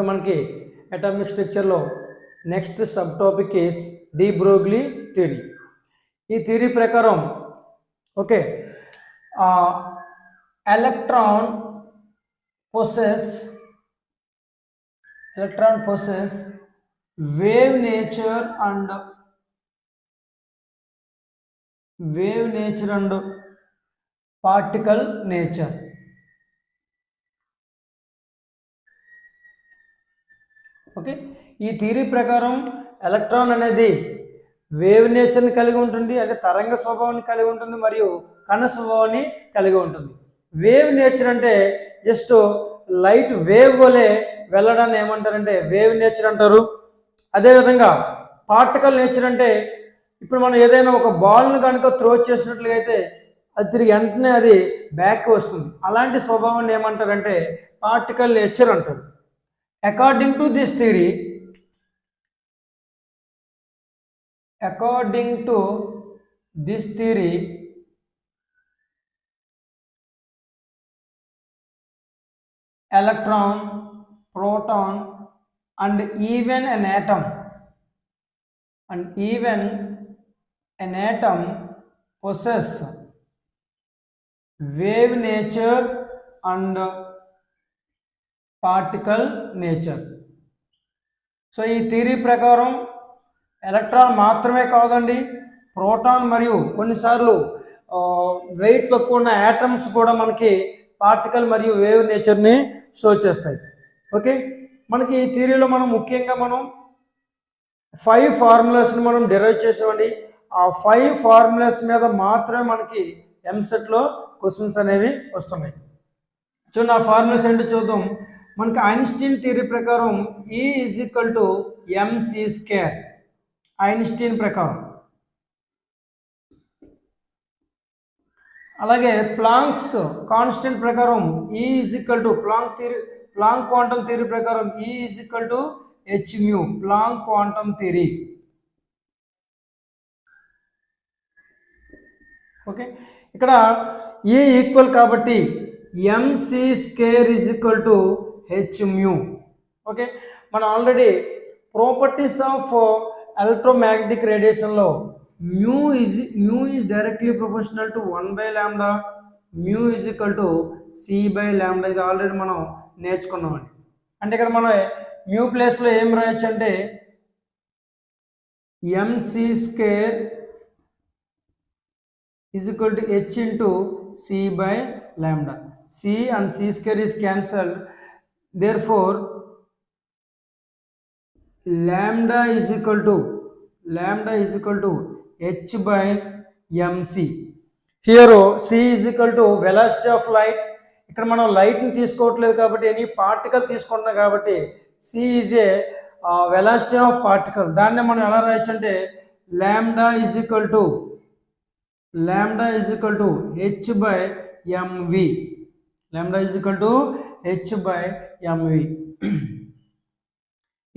మనకి అటామిక్ స్ట్రక్చర్లో next sub topic is de Broglie theory. ఈ థియరీ ప్రకారం okay electron possess wave nature and particle nature. Okay, ఈ theory ప్రకారం electron అనేది వేవ్ నేచర్ని కలిగి ఉంటుంది, అంటే తరంగ స్వభావాన్ని కలిగి ఉంటుంది మరియు కణ స్వభావాన్ని కలిగి ఉంటుంది. వేవ్ నేచర్ అంటే జస్ట్ లైట్ వేవ్ వలె వెళ్ళడాన్ని ఏమంటారంటే వేవ్ నేచర్ అంటారు. అదేవిధంగా పార్టికల్ నేచర్ అంటే ఇప్పుడు మనం ఏదైనా ఒక బాల్ను కనుక త్రో చేసినట్లయితే అది తిరిగి వెంటనే అది బ్యాక్ వస్తుంది. అలాంటి స్వభావాన్ని ఏమంటారంటే పార్టికల్ నేచర్ అంటారు. According to this theory, electron, proton and even an atom possess wave nature and particle nature. So ఈ థియరీ ప్రకారం ఎలక్ట్రాన్ మాత్రమే కాదండి, ప్రోటాన్ మరియు కొన్నిసార్లు వెయిట్ తక్కువ ఉన్న యాటమ్స్ కూడా మనకి పార్టికల్ మరియు వేవ్ నేచర్ని షో చేస్తాయి. ఓకే, మనకి ఈ థియరీలో మనం ముఖ్యంగా 5 ఫార్ములాస్ని మనం డెరైవ్ చేసామండి. ఆ 5 ఫార్ములాస్ మీద మాత్రమే మనకి ఎంసెట్లో క్వశ్చన్స్ అనేవి వస్తున్నాయి. చూడండి, ఆ ఫార్ములాస్ ఏంటో చూద్దాం. మనకి ఐన్స్టీన్ థియరీ ప్రకారం E = mc². ఐన్స్టీన్ ప్రకారం. అలాగే ప్లాంక్స్ కాన్స్టెంట్ ప్రకారం E ప్లాంక్ క్వాంటమ్ థియరీ ప్రకారం E = hν. Planck quantum theory. Okay, ఇక్కడ E ఈక్వల్ కాబట్టి mc² hν. ఓకే, మనం ఆల్రెడీ ప్రాపర్టీస్ ఆఫ్ ఎలక్ట్రోమాగ్నెటిక్ రేడియేషన్లో mu is directly proportional to 1/λ, mu c/λ. ఇది already మనం నేర్చుకున్నామండి. అంటే ఇక్కడ మనం మ్యూ ప్లేస్లో ఏం రాయొచ్చు అంటే mc² h c/λ. C and c² is cancelled. Therefore, lambda is equal to h/mc. Here c is equal to velocity of light. ఇక్కడ మనం లైట్ని తీసుకోవట్లేదు కాబట్టి ఎనీ పార్టికల్ తీసుకుంటున్నాం కాబట్టి c is a velocity of particle. దాన్ని మనం ఎలా రాయొచ్చు అంటే lambda is equal to h/mv.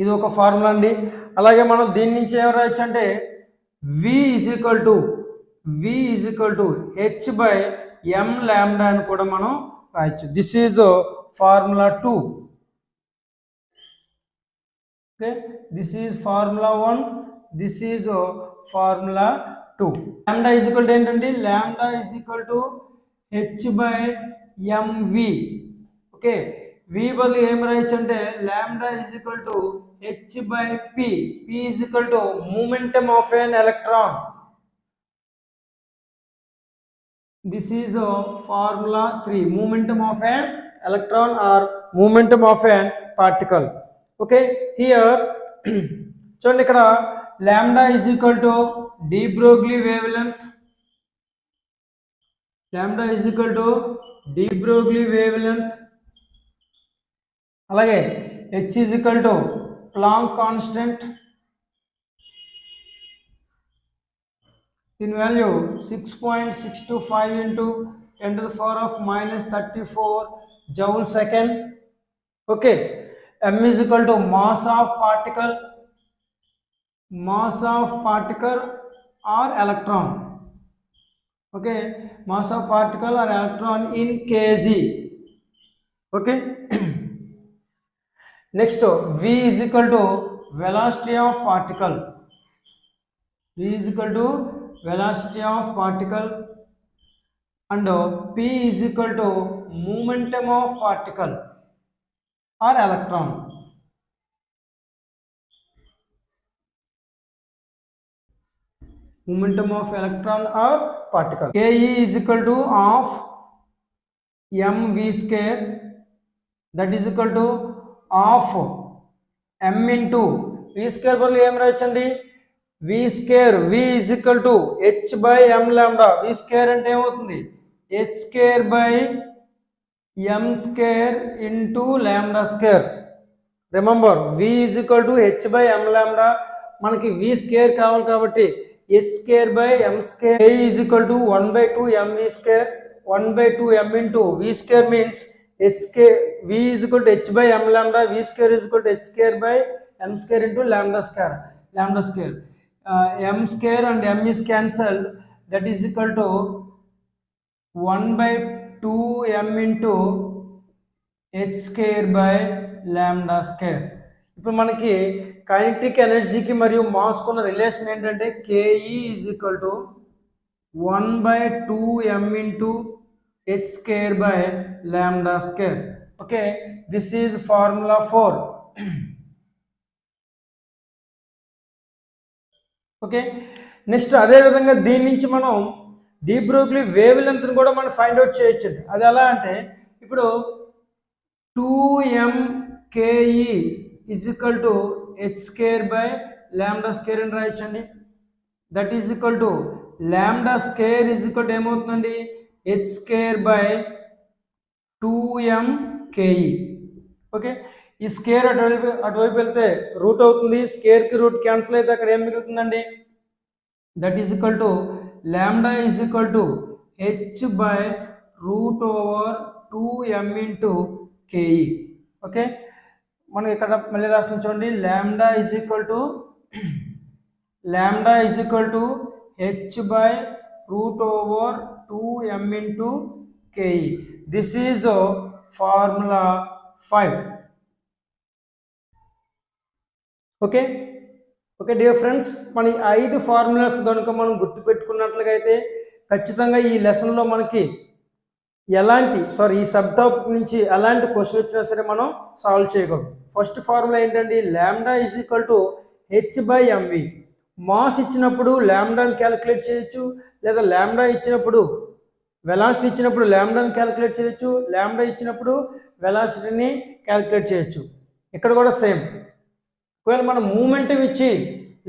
ఇది ఒక ఫార్ములా అండి. అలాగే మనం దీని నుంచి ఏం రాయొచ్చు అంటే v is equal to h/mλ అని కూడా మనం రాయొచ్చు. This is formula 2. Okay, this is formula 1, this is formula 2. Lambda is equal to ఏంటండి, lambda is equal to h/mv. Okay, v బదులు ఏం రాయొచ్చు అంటే lambda is equal to h/p. p is equal to momentum of an electron. This is formula 3, momentum of an electron or momentum of an particle. Okay, here చూడండి, ఇక్కడ lambda is equal to de Broglie wave length. అలాగే h is equal to Planck constant. దీని value 6.625 × 10⁻⁻34 joule second. Okay, m is equal to mass of particle or electron. Okay, mass of particle or electron in kg. Okay, next v is equal to velocity of particle, v is equal to velocity of particle and p is equal to momentum of particle or electron. Momentum of electron or particle. Ke is equal to of mv square, that is equal to of m into v square బదులు ఏం రాయొచ్చండి, v square, v is equal to h by m lambda. v square అంటే ఏమవుతుంది, h square by m square into lambda square. Remember v is equal to h by m lambda, మనకి v square కావాలి కాబట్టి h square by m square. A is equal to 1 by 2 mv square, 1 by 2 m into v square means h square, v is equal to h by m lambda, v square is equal to h square by m square into lambda square. M square and m is cancelled, that is equal to 1 by 2 m into h square by lambda square. ఇప్పుడు మనకి kinetic ఎనర్జీకి మరియు mask ఉన్న relation ఏంటంటే ke is equal to 1 by 2m into h square by lambda square. Okay, this is formula 4. Okay, next అదేవిధంగా దీని నుంచి మనం డి బ్రోగ్లీ వేవ్ లెంత్ని కూడా మనం ఫైండ్ అవుట్ చేయొచ్చు. అది ఎలా అంటే ఇప్పుడు 2m ke is equal to h square by lambda square అని రాయొచ్చండి. That is equal to lambda square is equal to ఏమవుతుందండి, h square by 2m ke. Okay, ఈ స్కేర్ అటువైపు వెళ్తే రూట్ అవుతుంది, స్కేర్కి రూట్ క్యాన్సిల్ అయితే అక్కడ ఏం మిగులుతుందండి, that is equal to lambda is equal to h by root over 2m into ke. Okay, మనం ఇక్కడ మళ్ళీ రాస్తున్నాం చూడండి, lambda is equal to h by root over 2m into ke. This is formula 5. Okay okay dear friends, మన ఈ 5 formulas కనుక మనం గుర్తుపెట్టుకున్నట్లుగా అయితే ఖచ్చితంగా ఈ లెసన్లో మనకి ఈ సబ్ టాపిక్ నుంచి ఎలాంటి క్వశ్చన్ వచ్చినా సరే మనం సాల్వ్ చేయగలం. ఫస్ట్ ఫార్ములా ఏంటండి, lambda is equal to h by m v. Mass ఇచ్చినప్పుడు లాంబ్డాని క్యాలిక్యులేట్ చేయొచ్చు, లేదా లాంబ్డా ఇచ్చినప్పుడు వెలాసిటీ ఇచ్చినప్పుడు లాంబ్డాని క్యాలిక్యులేట్ చేయొచ్చు, లాంబ్డా ఇచ్చినప్పుడు వెలాసిటీని క్యాలిక్యులేట్ చేయొచ్చు. ఇక్కడ కూడా సేమ్. ఒకవేళ మనం మూమెంటం ఇచ్చి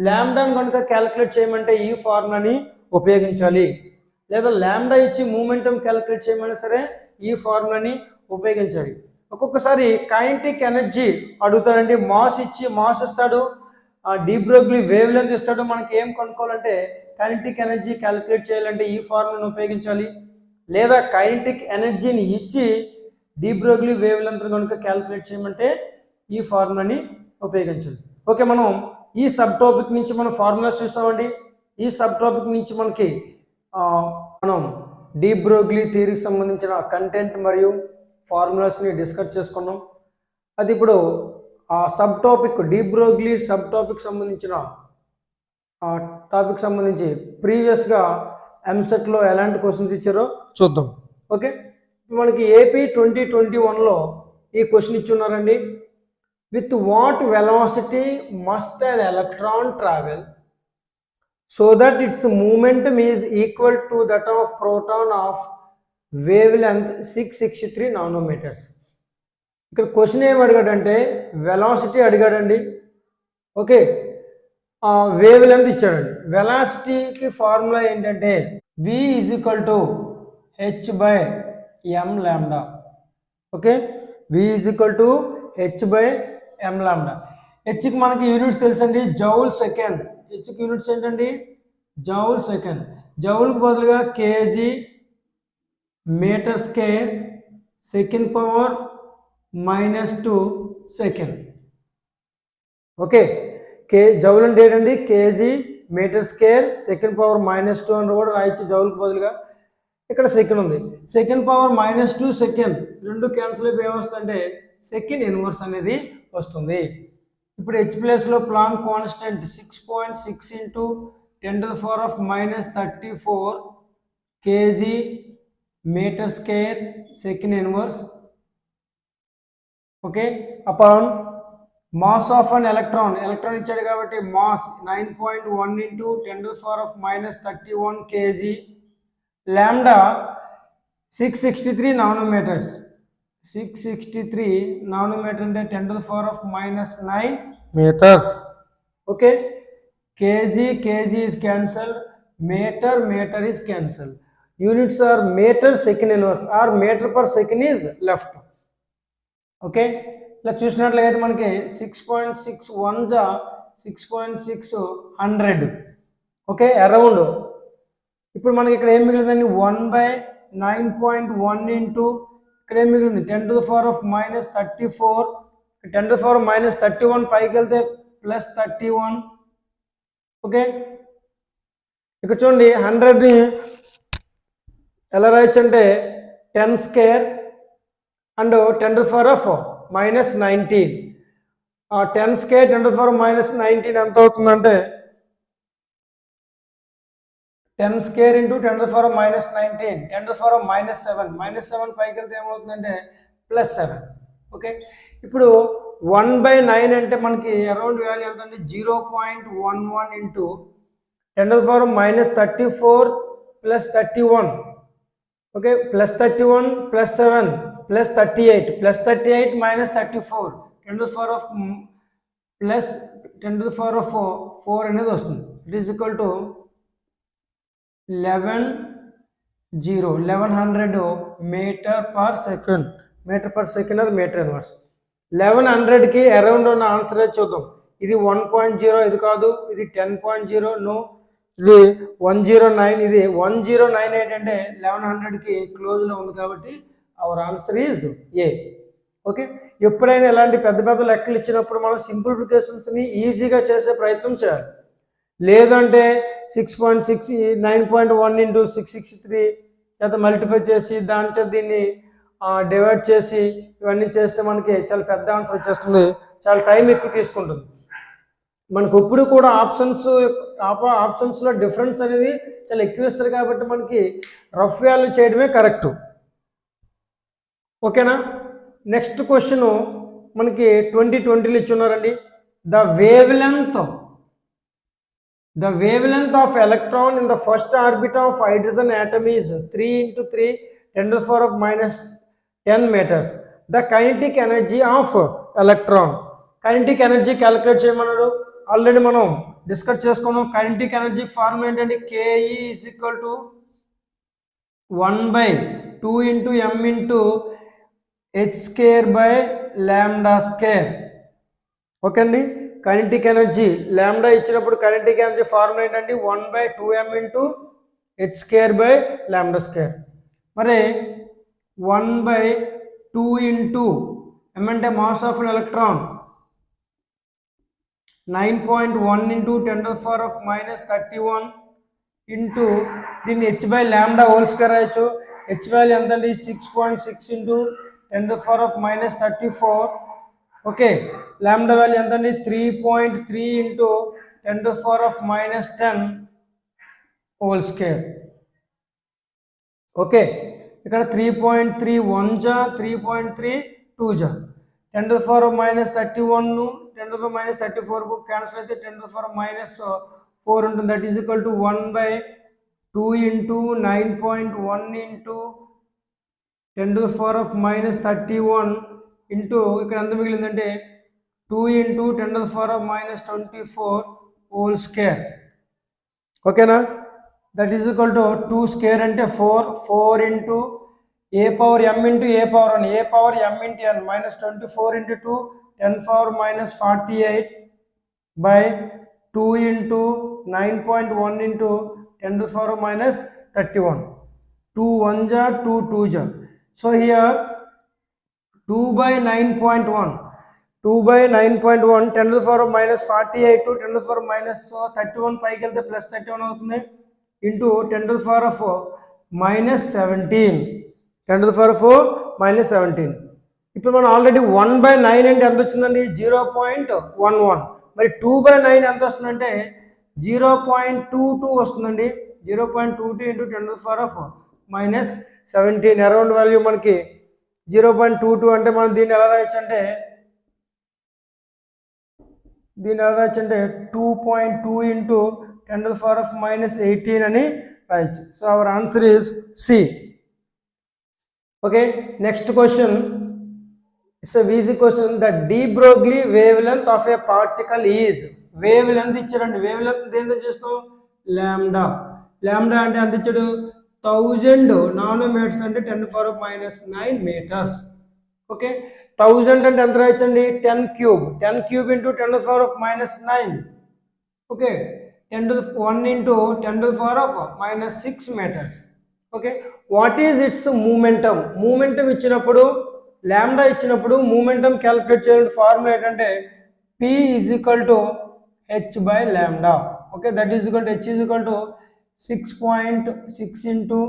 లాంబ్డాని కనుక క్యాలిక్యులేట్ చేయమంటే ఈ ఫార్ములాని ఉపయోగించాలి, లేదా లాంబ్డా ఇచ్చి మూమెంటం క్యాలిక్యులేట్ చేయమని సరే ఈ ఫార్ములాని ఉపయోగించాలి. ఒక్కొక్కసారి కైనెటిక్ ఎనర్జీ అడుగుతాడండి, మాస్ ఇచ్చి మాస్ ఇస్తాడు, డి బ్రోగ్లీ వేవ్ లెంత్ ఇస్తాడు. మనకి ఏం కనుక్కోవాలంటే కైనెటిక్ ఎనర్జీ క్యాలిక్యులేట్ చేయాలంటే ఈ ఫార్ములాని ఉపయోగించాలి, లేదా కైనెటిక్ ఎనర్జీని ఇచ్చి డి బ్రోగ్లీ వేవ్ లెంత్ కనుక క్యాలిక్యులేట్ చేయమంటే ఈ ఫార్ములాని ఉపయోగించాలి. ఓకే, మనం ఈ సబ్ టాపిక్ నుంచి మనం ఫార్ములాస్ చూసామండి. ఈ సబ్ టాపిక్ నుంచి మనం డి బ్రోగ్లీ థియరీకి సంబంధించిన కంటెంట్ మరియు ఫార్ములాస్ని డిస్కస్ చేసుకున్నాం. అది ఇప్పుడు ఆ sub topic de Broglie sub topic సంబంధించిన టాపిక్ సంబంధించి ప్రీవియస్గా ఎంసెట్లో ఎలాంటి క్వశ్చన్స్ ఇచ్చారో చూద్దాం. ఓకే, మనకి ఏపీ 2021లో ఈ క్వశ్చన్ ఇచ్చున్నారండి. With what velocity must an electron travel so that its momentum is equal to that of proton of wavelength 663 nanometers. ఇక్కడ క్వశ్చన్ ఏం అడిగాడంటే వెలాసిటీ అడిగాడండి. ఓకే, వేవ్ లెంత్ ఇచ్చాడండి. వెలాసిటీకి ఫార్ములా ఏంటంటే v is equal to h by m లాంబ్డా. Okay, v is equal to h by m లాంబ్డా. హెచ్కి మనకి యూనిట్స్ తెలుసండి, జౌల్ సెకండ్. హెచ్కి యూనిట్స్ ఏంటండి, జౌల్ సెకండ్. జౌల్కి బదులుగా KG metre square second power -2 సెకండ్. ఓకే, జౌల్ అంటే ఏంటండి, KG metre square second power -2 అని కూడా రాయొచ్చు జౌల్కి బదులుగా. ఇక్కడ సెకండ్ ఉంది, సెకండ్ పవర్ -2 సెకండ్ రెండు క్యాన్సిల్ అయిపోయి ఏమొస్తుందంటే సెకండ్ ఇన్వర్స్ అనేది వస్తుంది. ఇప్పుడు h ప్లేస్లో Planck constant 6.6 into 10⁻⁻34 kg metre square second inverse. Okay, upon mass of an electron ఇచ్చాడు కాబట్టి mass 9.1 into 10⁻⁻31 kg, lambda 663 nanometres. 663 nanometre అంటే 10⁻⁻9 metres. Okay, kg is cancelled, meter is cancelled. Units are meter second inverse or meter per second is left. Okay, ఇలా చూసినట్లయితే మనకి 6.61 జా 6.600. Okay, around. ఇప్పుడు మనకి ఇక్కడ ఏం మిగిలిందండి 1/9.1 ఇంటూ ఇక్కడ ఏం మిగిలింది 10⁻⁻34. 10⁻⁻31 పైకి వెళ్తే +31. ఓకే, ఇక్కడ చూడండి 100ని ఎలా రాయొచ్చు అంటే 10 స్క్వేర్ అండ్ 10⁻⁻19. 10 స్క్వేర్ 10⁻⁻19 ఎంత అవుతుందంటే 10 స్క్వేర్ ఇంటూ 10⁻⁻19 10⁻⁻7 -7 పైకి వెళ్తే ఏమవుతుందంటే +7. ఓకే, ఇప్పుడు 1/9 అంటే మనకి అరౌండ్ వాల్యూ ఎంత అంటే 0.11 ఇంటూ 10⁻⁻34 +31. ఓకే, +31 +7 +38 +38 -34 10⁻4 అనేది వస్తుంది. It is equal to 1100 metre per second. అది మీటర్ ఇన్వర్స్. 1100కి అరౌండ్ ఉన్న ఆన్సర్ చూద్దాం. ఇది 1.0, ఇది కాదు, ఇది 10.0, నో, ఇది 109, ఇది 1098 అంటే 1100కి క్లోజ్లో ఉంది కాబట్టి hour answer is a. Okay, ఎప్పుడైనా ఇలాంటి పెద్ద పెద్ద లెక్కలు ఇచ్చినప్పుడు మనం సింప్లిఫికేషన్స్ని ఈజీగా చేసే ప్రయత్నం చేయాలి. లేదంటే 6.6 9.1 ఇంటూ 663 చేత మల్టిఫై చేసి దాని చేత దీన్ని డివైడ్ చేసి ఇవన్నీ చేస్తే మనకి చాలా పెద్ద ఆన్సర్ వచ్చేస్తుంది. చాలా టైం ఎక్కువ తీసుకుంటుంది. మనకు ఇప్పుడు కూడా ఆప్షన్స్లో డిఫరెన్స్ అనేది చాలా ఎక్కువ ఇస్తారు కాబట్టి మనకి రఫ్ వాల్యూ చేయడమే కరెక్ట్. ఓకేనా, నెక్స్ట్ క్వశ్చన్ మనకి 2020లో ఇచ్చున్నారండి. The wavelength of electron in the first orbit of hydrogen atom is 3 × 3 10⁻⁻10 meters. The kinetic energy of electron. Kinetic energy calculate చేయమన్నారు. ఆల్రెడీ మనం డిస్కస్ చేసుకున్నాం. కైనెటిక్ ఎనర్జీ ఫార్ములా ఏంటంటే KE is equal to 1/2 × m × h²/λ². Okay అండి, kinetic energy lambda ఇచ్చినప్పుడు kinetic energy formula ఏంటంటే 1/2m × h²/λ². మరి 1/2 into m అంటే mass of electron 9.1 into 10⁻⁻31 into దీన్ని h/λ² రాయొచ్చు. h వాల్యూ ఎంత అండి 6.6 ఇంటూ 10⁻⁻34. ఓకే, లాంబ్డా వాల్యూ ఎంత అండి 3.3 ఇంటూ 10⁻10². ఓకే, ఇక్కడ 3.3 1 జా 3.3 2 జా 10⁻31 10⁻34 క్యాన్సిల్ అయితే 10⁻4 ఉంటుంది. That is equal to 1/2 into 9.1 into 10⁻31 into ఇక్కడ ఎంత మిగిలిందంటే 2 ఇంటూ 10⁻24 ఓకేనా, దట్ ఈస్ ఈక్వల్ టు 2² అంటే 4 into a power m into a power 1 a power m into n -24 into 2 10⁻48/2 into 9.1 into 10⁻31. 2 1 జా 2 2 జా. సో హియర్ 2/9.1 10⁻48 టు 10⁻31 పైకి వెళ్తే +31 అవుతుంది ఇంటూ 10⁻17 10⁻17. ఇప్పుడు మనం ఆల్రెడీ 1/9 అంటే ఎంత వచ్చిందండి 0.11. మరి 2/9 ఎంత వస్తుందంటే 0.22 వస్తుందండి. 0.22 ఇంటూ 10⁻⁻17 అరౌండ్ వాల్యూ మనకి 0.22 అంటే మనం దీన్ని ఎలా రాయొచ్చు అంటే 2.2 ఇంటూ 10⁻⁻18 అని రాయొచ్చు. So our answer is C. Okay, next question. It's a easy question. The de Broglie wavelength of a particle is, wavelength ఇచ్చారండి. wavelength దేంతో చేస్తాం లాంబ్డా. లాంబ్డా అంటే ఎంత ఇచ్చాడు 1000 నానోమీటర్స్ అంటే 10⁻⁹ మీటర్స్. ఓకే, 1000 అంటే ఎంత రాయొచ్చండి 10 cube. 10 cube into 10⁻⁹. Okay, 1 into 10⁻⁻6 metres. Okay, what is its momentum. Momentum ఇచ్చినప్పుడు లాంబ్డా ఇచ్చినప్పుడు మూమెంటం క్యాలిక్యులేట్ చేయాలంటే ఫార్ములా ఏంటంటే P is equal to h/λ. Okay, that is equal to h is equal to 6.6 into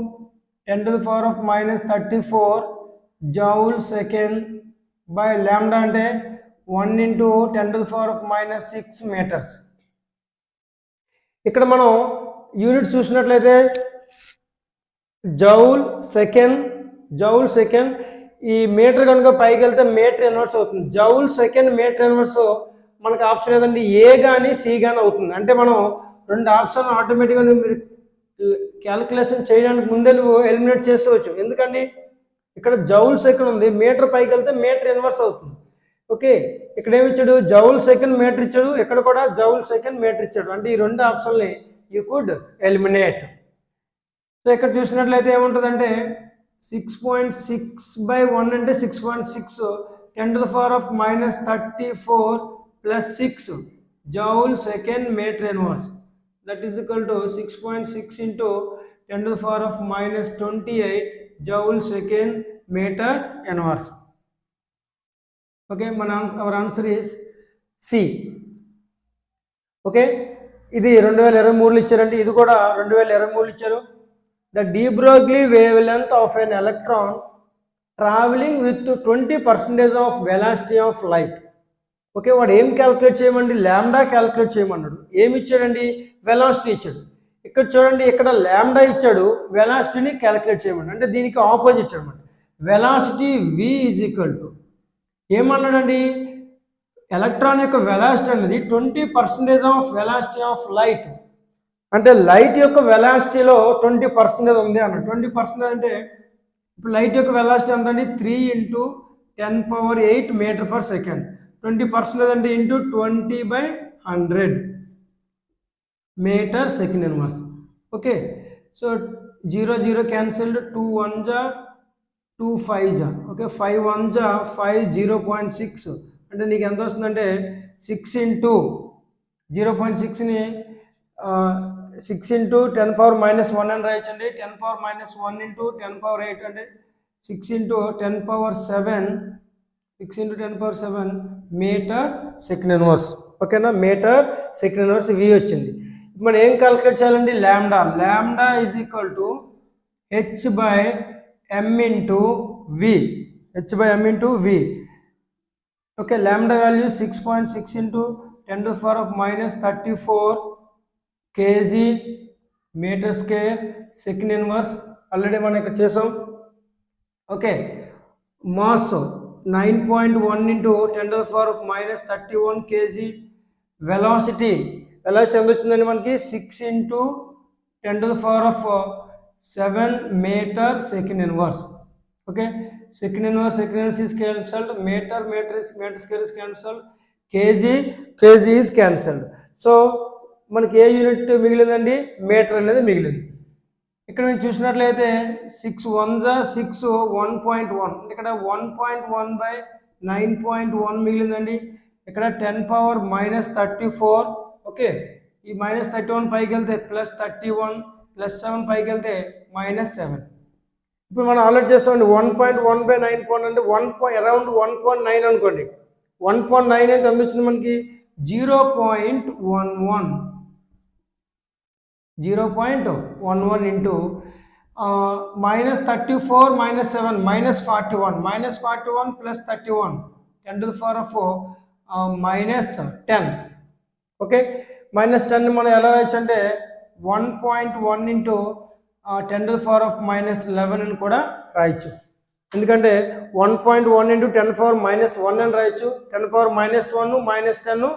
10⁻⁻34 joule second by lambda అంటే 1 into 10⁻⁻6 metres. ఇక్కడ మనం unit చూసినట్లయితే joule second ఈ metre కనుక పైకి వెళ్తే మీటర్ ఇన్వర్స్ అవుతుంది. జౌల్ సెకండ్ మీటర్ ఇన్వర్స్ మనకు ఆప్షన్ ఏదండి ఏ కానీ సి కానీ అవుతుంది. అంటే మనం రెండు ఆప్షన్ ఆటోమేటిక్గా మీరు క్యాలిక్యులేషన్ చేయడానికి ముందే నువ్వు ఎలిమినేట్ చేసుకోవచ్చు. ఎందుకండి ఇక్కడ జౌల్ సెకండ్ ఉంది, మీటర్ పైకి వెళ్తే మీటర్ ఇన్వర్స్ అవుతుంది. ఓకే, ఇక్కడ ఏమి ఇచ్చాడు జౌల్ సెకండ్ మీటర్ ఇచ్చాడు, ఇక్కడ కూడా జౌల్ సెకండ్ మీటర్ ఇచ్చాడు. అంటే ఈ రెండు ఆప్షన్ని యూ కుడ్ ఎలిమినేట్. సో ఇక్కడ చూసినట్లయితే ఏముంటుందంటే 6.6/1 అంటే 6.6 10⁻⁻34 plus 6 joule second metre inverse. That is equal to 6.6 into 10⁻⁻28 joule second metre inverse. Okay, our answer is C. Okay, ఇది 2023లో ఇచ్చారండి, ఇది కూడా 2023లో ఇచ్చారు. The de Broglie wavelength of an electron traveling with 20% of velocity of light. Okay, వాడు ఏం calculate చేయమండి lambda calculate చేయమన్నాడు. ఏమి ఇచ్చాడండి వెలాసిటీ ఇచ్చాడు. ఇక్కడ చూడండి ఇక్కడ లాంబ్డా ఇచ్చాడు, వెలాసిటీని క్యాలిక్యులేట్ చేయమన్నాడు. అంటే దీనికి ఆపోజిట్ అనమాట. Velocity v is equal to ఏమన్నాడండి ఎలక్ట్రాన్ యొక్క వెలాసిటీ అనేది 20% ఆఫ్ వెలాసిటీ ఆఫ్ లైట్. అంటే లైట్ యొక్క వెలాసిటీలో 20% ఉంది అన్నాడు. 20% అంటే ఇప్పుడు లైట్ యొక్క వెలాసిటీ ఎంత అండి 3 ఇంటూ 10⁸ మీటర్ పర్ సెకండ్. 20% అంటే into 20/100 metre second inverse. Okay, so 0 0 cancelled, 2 1 జా 2 5 జా. ఓకే, 5 1 జా 5 0.6 అంటే నీకు ఎంత వస్తుందంటే 6 ఇంటూ 0.6ని 6 ఇంటూ 10⁻⁻1 అని రాయొచ్చండి. 10⁻⁻1 ఇంటూ 10⁸8 అంటే 6 ఇంటూ 10⁻7 మీటర్ సెకండ్ ఇన్వర్స్. ఓకేనా, మీటర్ సెకండ్ ఇన్వర్స్ వి వచ్చింది. మనం ఏం క్యాలిక్యులేట్ చేయాలండి lambda is equal to h/m into V. Okay, lambda value 6.6 into 10⁻⁻34 KG metre square second inverse. Already మనం ఇక్కడ చేసాం. Okay, mass 9.1 into 10⁻⁻31 KG. Velocity ఎంత వచ్చిందండి మనకి 6 into 10⁻7 metre second inverse. Okay, second inverse is cancelled, metre square is cancelled, KG is cancelled. So మనకి ఏ unit మిగిలిందండి metre అనేది మిగిలింది. ఇక్కడ మేము చూసినట్లయితే 6 1 జా 6 1.1 ఇక్కడ 1.1/9.1 మిగిలిందండి. ఇక్కడ 10⁻⁻34. ఓకే, ఈ -31 పైకి వెళ్తే +31 +7 పైకి వెళ్తే -7. ఇప్పుడు మనం ఆలోచన చేస్తామండి 1.1/9 అంటే అరౌండ్ 1.9 అనుకోండి. 1.9 అయితే ఎంత వచ్చింది మనకి 0.11 into minus 34 minus 7 minus 41 minus 41 plus 31 10 to the power of minus 10. Okay minus 10 మనం ఎలా రాయొచ్చు అంటే 1.1 into 10 to the power of minus 11 అని కూడా రాయొచ్చు. ఎందుకంటే 1.1 ఇంటూ 10 పవర్ మైనస్ 1 అని రాయొచ్చు. 10 పవర్ మైనస్ 1 మైనస్ 10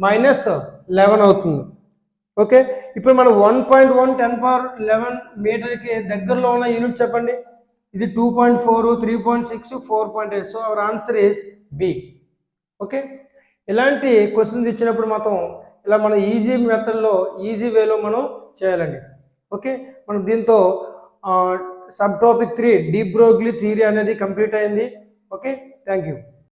మైనస్ 11 అవుతుంది. ఓకే ఇప్పుడు మనం 1.1 10 పవర్ 11 మీటర్కి దగ్గరలో ఉన్న యూనిట్ చెప్పండి. ఇది 2.4 3.6 4.8. So our answer is B. Okay ఇలాంటి క్వశ్చన్స్ ఇచ్చినప్పుడు మాత్రం ఇలా మన ఈజీ మెథడ్లో ఈజీ వేలో మనం చేయాలండి. ఓకే మనం దీంతో sub topic 3 D Broglie theory అనేది కంప్లీట్ అయింది. Okay thank you.